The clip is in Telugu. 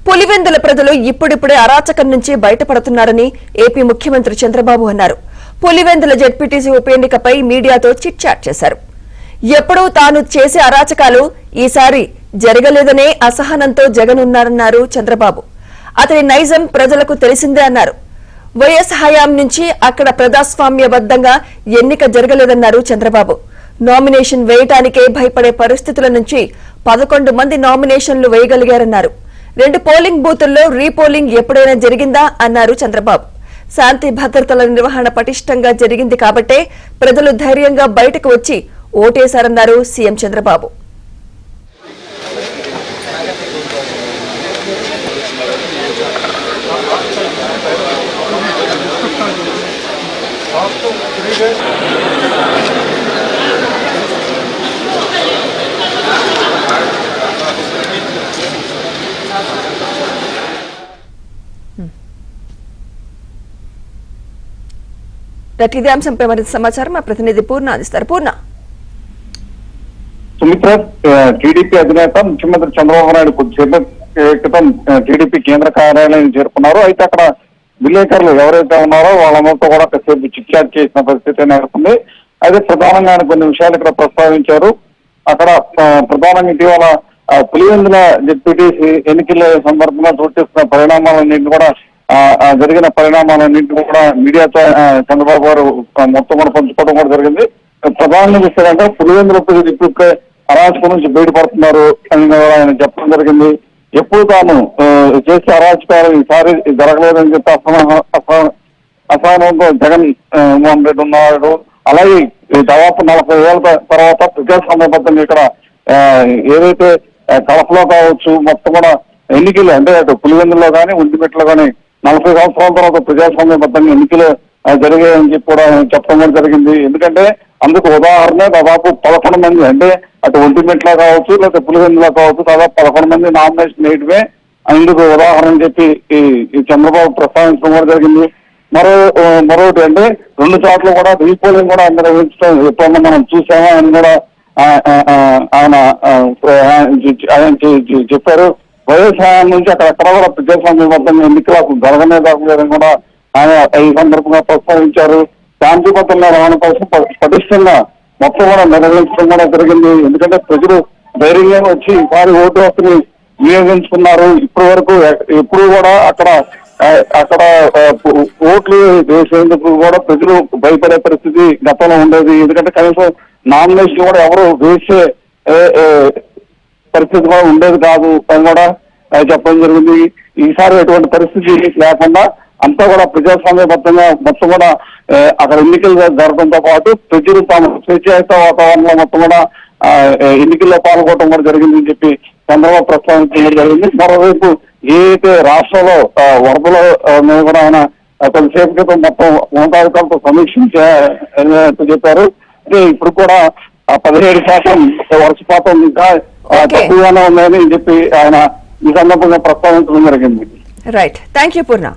పులివెందుల ప్రజలు ఇప్పుడిప్పుడే అరాచకం నుంచి బయటపడుతున్నారని ఏపీ ముఖ్యమంత్రి చంద్రబాబు అన్నారు. పులివెందుల జెడ్పీటీసీ ఉప ఎన్నికపై మీడియాతో చిట్ చాట్ చేశారు. ఎప్పుడూ తాను చేసే అరాచకాలు ఈసారి జరగలేదనే అసహనంతో జగన్ ఉన్నారన్నారు చంద్రబాబు. అతని నైజం ప్రజలకు తెలిసిందే అన్నారు. వైఎస్ హయాం నుంచి అక్కడ ప్రజాస్వామ్యబద్దంగా ఎన్నిక జరగలేదన్నారు చంద్రబాబు. నామినేషన్ వేయటానికే భయపడే పరిస్థితుల నుంచి 11 మంది నామినేషన్లు వేయగలిగారన్నారు. 2 పోలింగ్ బూతుల్లో రీపోలింగ్ ఎప్పుడైనా జరిగిందా అన్నారు చంద్రబాబు. శాంతి భద్రతల నిర్వహణ పటిష్టంగా జరిగింది కాబట్టే ప్రజలు ధైర్యంగా బయటకు వచ్చి ఓటేశారన్నారు సీఎం చంద్రబాబు. ఇదే అంశంపై మరింత సమాచారం మా ప్రతినిధి పూర్ణ అందిస్తారు. పూర్ణ. సుమిత్ర, టీడీపీ అధినేత ముఖ్యమంత్రి చంద్రబాబు నాయుడు కొద్దిసేపు క్రితం టీడీపీ కేంద్ర కార్యాలయం చేరుకున్నారు. అయితే అక్కడ విలేకరులు ఎవరైతే ఉన్నారో వాళ్ళందరితో కూడా కాసేపు చిట్ చాట్ చేసిన పరిస్థితి నెలకొంది. అయితే ప్రధానంగా కొన్ని విషయాలు ఇక్కడ ప్రస్తావించారు. అక్కడ ప్రధానంగా ఇటీవల పులివెందుల జెడ్పీటీసీ ఎన్నికల సందర్భంగా చోటు చేసుకున్న పరిణామాలన్నింటినీ కూడా జరిగిన పరిణామాలన్నింటినీ కూడా మీడియాతో చంద్రబాబు గారు మొత్తం కూడా పంచుకోవడం కూడా జరిగింది. ప్రధానంగా చూస్తారంటే పులివెందుల ప్రజలు ఇప్పుడే అరాచకం నుంచి బయటపడుతున్నారు అని ఆయన చెప్పడం జరిగింది. ఎప్పుడు తాను చేసే అరాచకాలు ఈసారి జరగలేదని చెప్పి అసహనంతో జగన్ మోహన్ రెడ్డి ఉన్నాడు. అలాగే దాదాపు 40 ఏళ్ల తర్వాత ప్రజాస్వామ్యబద్ధంగా ఇక్కడ ఏదైతే కడపలో కావచ్చు మొత్తం కూడా ఎన్నికలు అంటే అటు పులివెందుల్లో కానీ ఒంటిమిట్టలో కానీ 40 సంవత్సరాల తర్వాత ప్రజాస్వామ్యబద్ధంగా ఎన్నికలు జరిగాయని చెప్పి కూడా చెప్పడం కూడా జరిగింది. ఎందుకంటే అందుకు ఉదాహరణ దాదాపు 11 మంది అంటే అటు ఒంటిమిట్టలో కావచ్చు లేకపోతే పులివెందులో కావచ్చు దాదాపు 11 మంది నామినేషన్ వేయడమే అందుకు ఉదాహరణ చెప్పి ఈ చంద్రబాబు ప్రస్తావించడం కూడా జరిగింది. మరొకటి అంటే 2 చోట్ల కూడా రీపోలింగ్ కూడా నిర్వహించడం ఎప్పుడన్నా మనం చూసామా అని కూడా ఆయన చెప్పారు. వైఎస్ నుంచి అక్కడెక్కడ కూడా ప్రజాస్వామ్యబద్ధంగా ఎన్నికలకు జరగలేదని కూడా ఆయన ఈ సందర్భంగా ప్రస్తావించారు. శాంతి భద్రతల నిర్వహణ కోసం పటిష్టంగా మొత్తం కూడా నిర్వహించడం కూడా జరిగింది. ఎందుకంటే ప్రజలు ధైర్యంగా వచ్చి ఈసారి ఓటు హక్కుని వినియోగించుకున్నారు. ఇప్పటి వరకు ఎప్పుడు కూడా అక్కడ ఓట్లు వేసేందుకు కూడా ప్రజలు భయపడే పరిస్థితి గతంలో ఉండేది. ఎందుకంటే కనీసం నామినేషన్ కూడా ఎవరు వేసే పరిస్థితి కూడా ఉండేది కాదు అని కూడా చెప్పడం జరిగింది. ఈసారి ఎటువంటి పరిస్థితి లేకుండా అంతా కూడా ప్రజాస్వామ్యబద్ధంగా మొత్తం కూడా అక్కడ ఎన్నికలు జరగడంతో పాటు ప్రజలు తాము స్వేచ్ఛాయుత వాతావరణంలో మొత్తం కూడా ఎన్నికల్లో పాల్గొనడం కూడా జరిగిందని చెప్పి చంద్రబాబు ప్రస్తావించడం జరిగింది. మరోవైపు ఏదైతే రాష్ట్రంలో వరదలు కూడా ఆయన కొద్దిసేపు క్రితం మొత్తం ఉన్నతాధికారులతో సమీక్షించారు చెప్పారు. అంటే ఇప్పుడు కూడా 17% వర్షపాతం ఇంకా తక్కువగానే ఉందని చెప్పి ఆయన ఈ సందర్భంగా ప్రస్తావించడం జరిగింది. Right, thank you Purna.